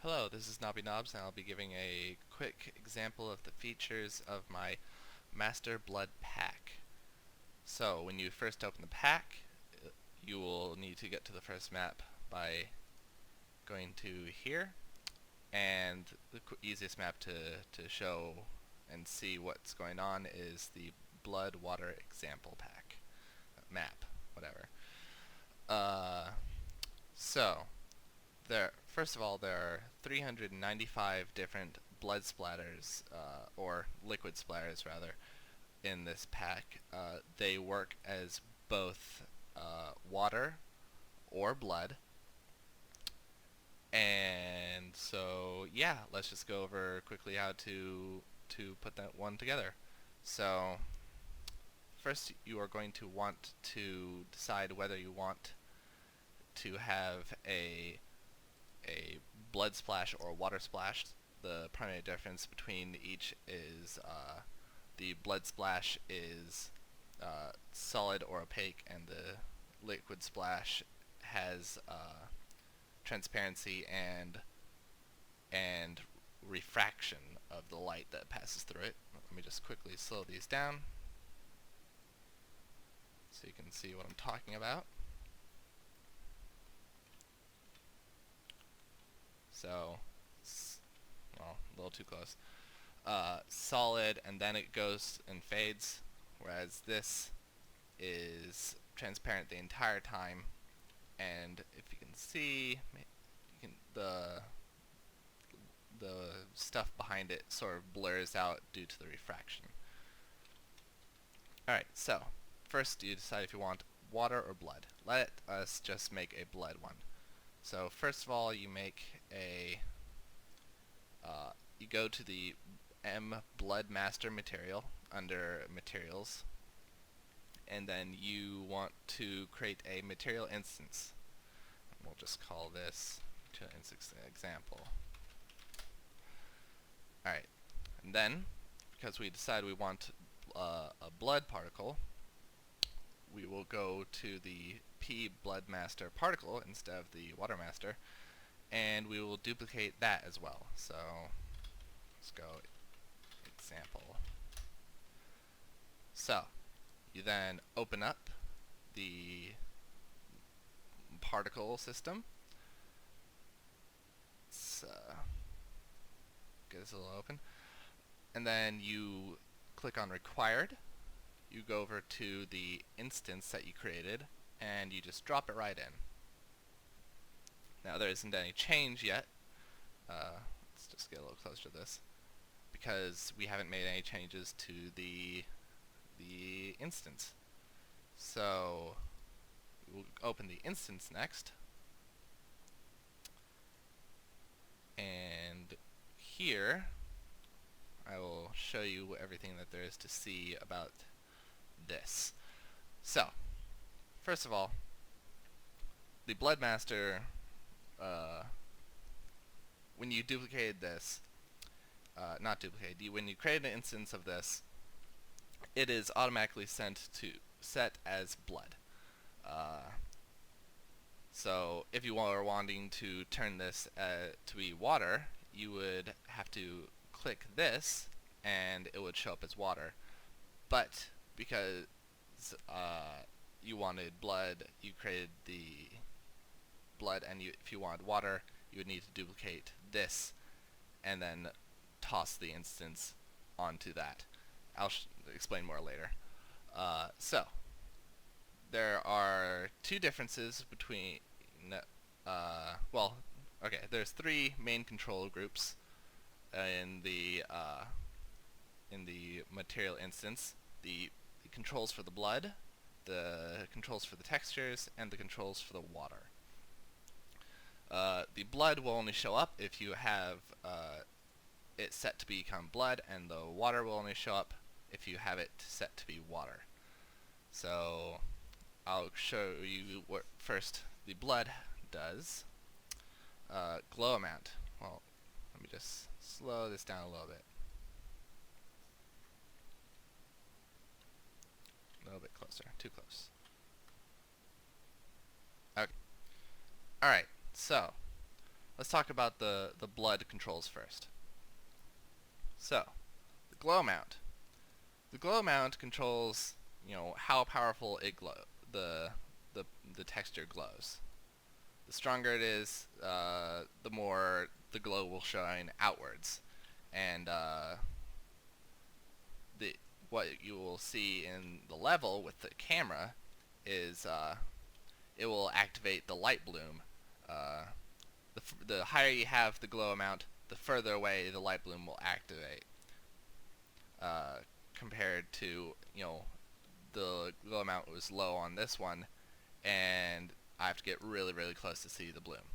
Hello, this is Nobby Knobs, and I'll be giving a quick example of the features of my Master Blood pack. So, when you first open the pack, you will need to get to the first map by going to here, and the easiest map to show and see what's going on is the Blood Water Example pack. Map, whatever. Uh, so, first of all, there are 395 different blood splatters, or liquid splatters rather, in this pack. They work as both water or blood. And so, yeah, let's just go over quickly how to put that one together. So, first you are going to want to decide whether you want to have a blood splash or water splash. The primary difference between each is the blood splash is solid or opaque, and the liquid splash has transparency and refraction of the light that passes through it. Let me just quickly slow these down so you can see what I'm talking about. So, well, a little too close. Solid, and then it goes and fades, whereas this is transparent the entire time. And if you can see, the stuff behind it sort of blurs out due to the refraction. Alright, so first you decide if you want water or blood. Let us just make a blood one. So first of all, you make you go to the M Blood Master material under materials, and then you want to create a material instance. We'll just call this material instance example. Alright, and then because we decide we want a blood particle, we will go to the P Blood Master particle instead of the Water Master, and we will duplicate that as well. So let's go example. So you then open up the particle system. Let's get this a little open, and then you click on required. You go over to the instance that you created, and you just drop it right in. Now there isn't any change yet. Let's just get a little closer to this, because we haven't made any changes to the instance. So we'll open the instance next, and here I will show you everything that there is to see about this. So first of all, the Blood Master, when you duplicated this, not duplicated, when you create an instance of this, it is automatically set as blood. So if you are wanting to turn this to be water, you would have to click this and it would show up as water. But because you wanted blood, you created the blood, and if you wanted water, you would need to duplicate this and then toss the instance onto that. I'll explain more later. So there are two differences between there's three main control groups in the material instance: the controls for the blood, the controls for the textures, and the controls for the water. The blood will only show up if you have it set to become blood, and the water will only show up if you have it set to be water. So I'll show you what first the blood does. Glow amount. Well, let me just slow this down a little bit. A little bit closer. Too close. Okay. Alright, so let's talk about the blood controls first. So, the glow amount. The glow amount controls, how powerful the the the texture glows. The stronger it is, the more the glow will shine outwards, and the what you will see in the level with the camera is it will activate the light bloom. Uh, the higher you have the glow amount, the further away the light bloom will activate. Uh, Compared to the glow amount was low on this one, and I have to get really really close to see the bloom.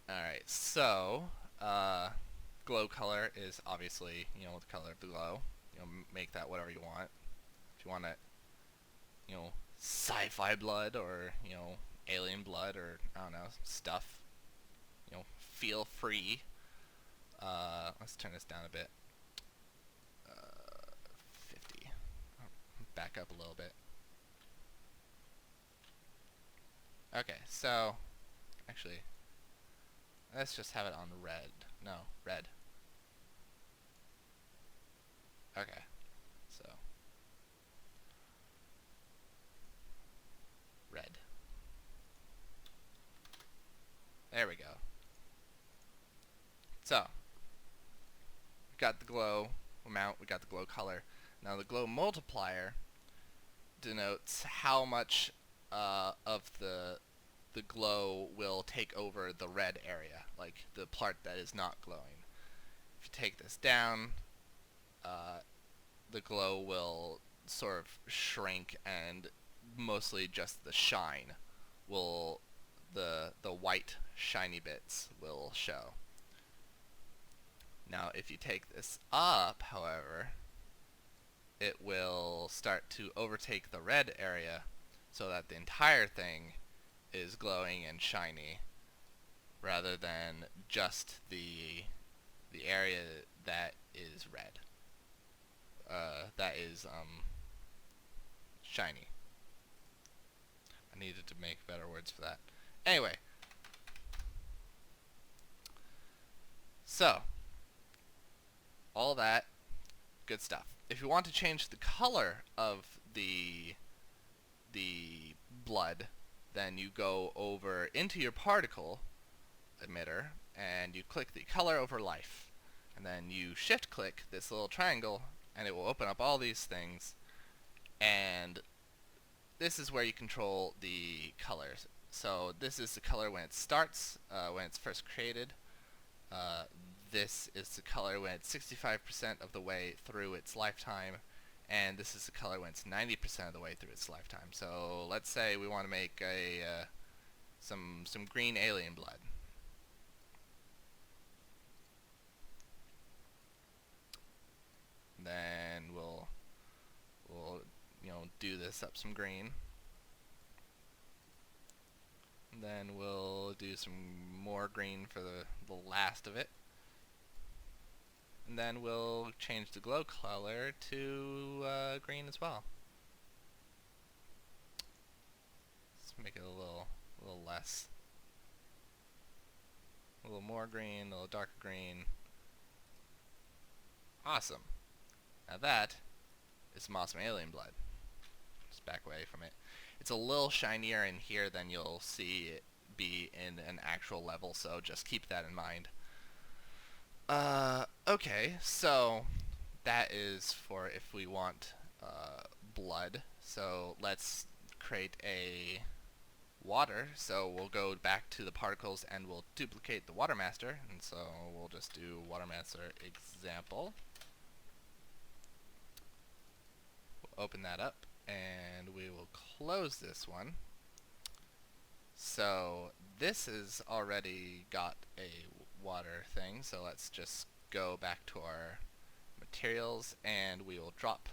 Alright, so glow color is obviously the color of the glow. Make that whatever you want. If you want it, sci-fi blood, or alien blood, or I don't know, stuff. Feel free. Let's turn this down a bit. 50. Back up a little bit. Okay, so actually, let's just have it on red. No, red. Okay, so red. There we go. So, we got the glow amount, we got the glow color. Now the glow multiplier denotes how much of the glow will take over the red area, like the part that is not glowing. If you take this down, the glow will sort of shrink, and mostly just the shine will the white shiny bits will show. Now if you take this up, however, it will start to overtake the red area so that the entire thing is glowing and shiny, rather than just the area that is red. That is shiny. I needed to make better words for that. Anyway, so all that good stuff. If you want to change the color of the blood, then you go over into your particle emitter and you click the color over life, and then you shift click this little triangle and it will open up all these things, and this is where you control the colors. So this is the color when it starts, when it's first created. This is the color when it's 65% of the way through its lifetime, and this is the color when it's 90% of the way through its lifetime. So let's say we want to make a some green alien blood. Then we'll do this up some green. And then we'll do some more green for the last of it. And then we'll change the glow color to green as well. Let's make it a little less, a little more green, a little darker green. Awesome. Now that is some awesome alien blood. Just back away from it. It's a little shinier in here than you'll see it be in an actual level, so just keep that in mind. Okay, so that is for if we want blood. So let's create a water. So we'll go back to the particles and we'll duplicate the water master. And so we'll just do water master example. We'll open that up and we will close this one. So this has already got a water thing, so let's just go back to our materials and we will drop,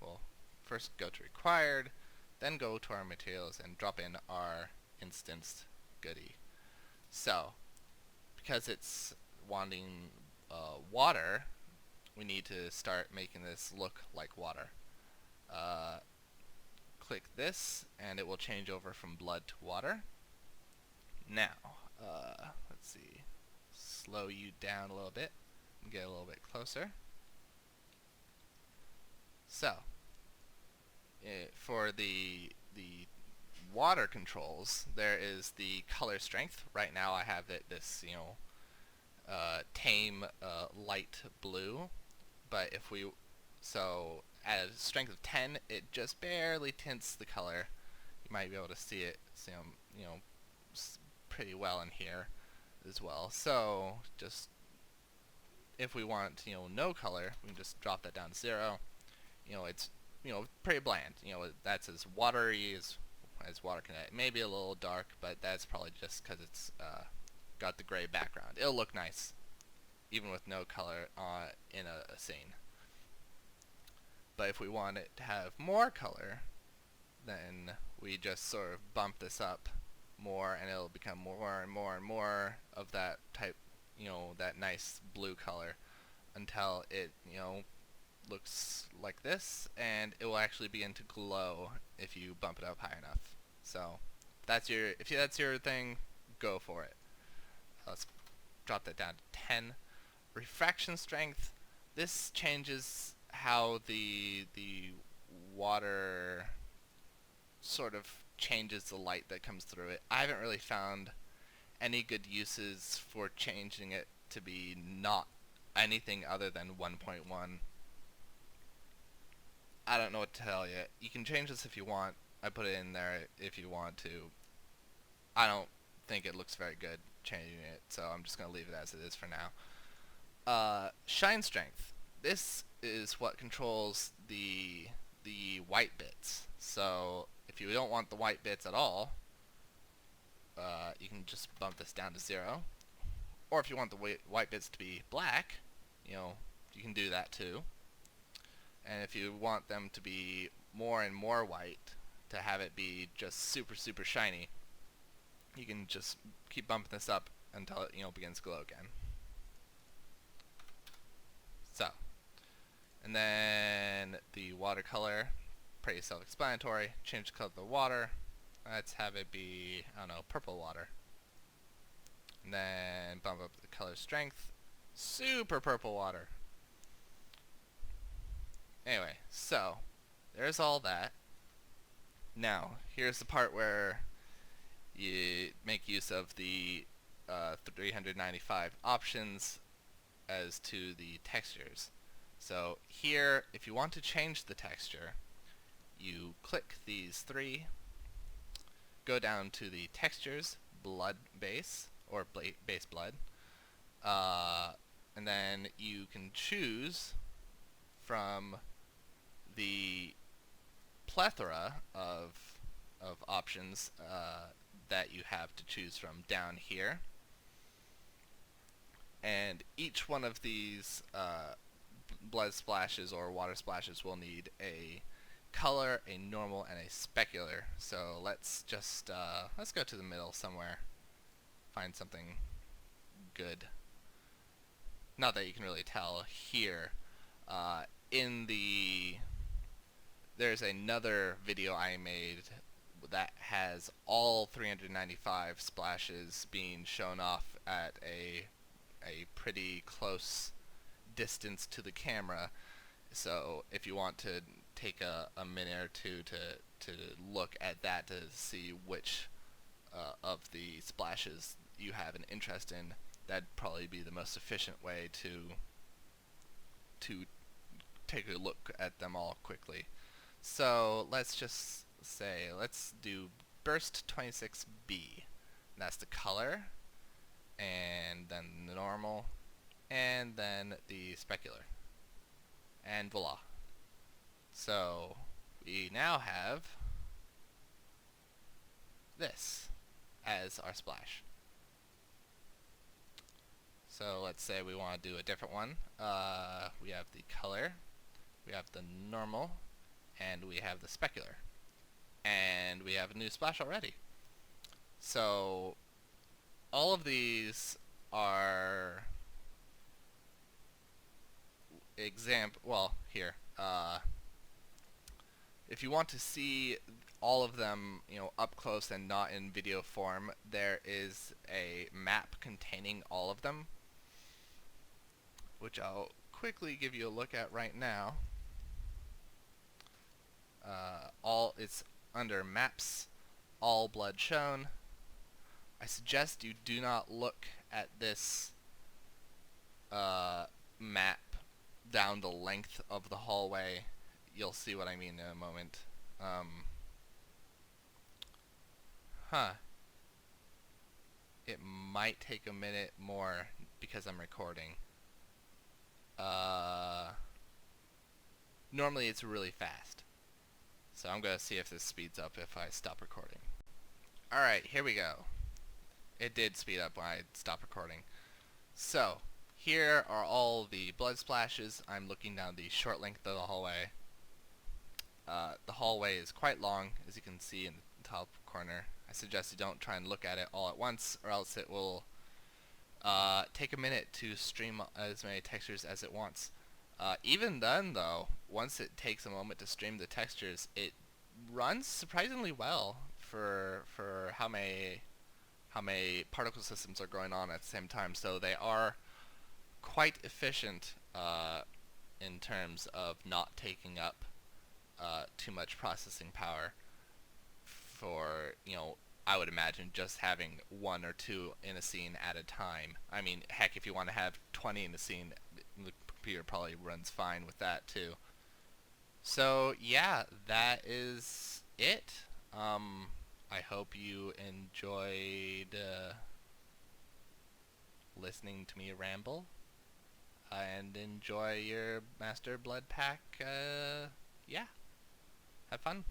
well, first go to required, then go to our materials and drop in our instanced goodie. So because it's wanting water, we need to start making this look like water. Click this and it will change over from blood to water. Now, let's see, slow you down a little bit and get a little bit closer. So, for the water controls, there is the color strength. Right now I have it this, tame light blue, but if we, so at a strength of 10, it just barely tints the color. You might be able to see it, pretty well in here as well. So just if we want, no color, we can just drop that down to 0. It's, pretty bland. That's as watery as water can get. Maybe a little dark, but that's probably just because it's got the gray background. It'll look nice even with no color in a scene. But if we want it to have more color, then we just sort of bump this up more, and it'll become more and more and more of that type, that nice blue color, until it, looks like this, and it will actually begin to glow if you bump it up high enough. So if that's your thing, go for it. Let's drop that down to 10. Refraction strength. This changes how the water sort of changes the light that comes through it. I haven't really found any good uses for changing it to be not anything other than 1.1. I don't know what to tell you. You can change this if you want. I put it in there if you want to. I don't think it looks very good changing it, so I'm just going to leave it as it is for now. Shine strength. This is what controls the white bits. So if you don't want the white bits at all, you can just bump this down to 0. Or if you want the white bits to be black, you can do that too. And if you want them to be more and more white, to have it be just super, super shiny, you can just keep bumping this up until it, begins to glow again. So, and then the watercolor, pretty self-explanatory. Change the color of the water. Let's have it be, I don't know, purple water. And then bump up the color strength. Super purple water. Anyway, so there's all that. Now, here's the part where you make use of the 395 options as to the textures. So here, if you want to change the texture, you click these 3, go down to the textures, blood base, or base blood, and then you can choose from the plethora of options that you have to choose from down here. And each one of these blood splashes or water splashes will need a color, a normal, and a specular. So let's just let's go to the middle somewhere, find something good. Not that you can really tell here. There's another video I made that has all 395 splashes being shown off at a pretty close distance to the camera. So if you want to take a minute or two to look at that to see which of the splashes you have an interest in, that'd probably be the most efficient way to take a look at them all quickly. So let's just say, let's do Burst 26B. That's the color, and then the normal, and then the specular. And voila. So we now have this as our splash. So let's say we want to do a different one. We have the color, we have the normal, and we have the specular. And we have a new splash already. So all of these are here. If you want to see all of them, up close and not in video form, there is a map containing all of them, which I'll quickly give you a look at right now. It's under maps, all blood shown. I suggest you do not look at this map down the length of the hallway. You'll see what I mean in a moment. It might take a minute more because I'm recording. Normally it's really fast. So I'm gonna see if this speeds up if I stop recording. Alright, here we go. It did speed up when I stopped recording. So, here are all the blood splashes. I'm looking down the short length of the hallway. The hallway is quite long, as you can see in the top corner. I suggest you don't try and look at it all at once, or else it will take a minute to stream as many textures as it wants. Even then, though, once it takes a moment to stream the textures, it runs surprisingly well for how many particle systems are going on at the same time. So they are quite efficient in terms of not taking up too much processing power for, I would imagine just having 1 or 2 in a scene at a time. I mean, heck, if you want to have 20 in a scene, the computer probably runs fine with that too. So yeah, that is it. I hope you enjoyed listening to me ramble, and enjoy your Master Blood Pack. Yeah, have fun.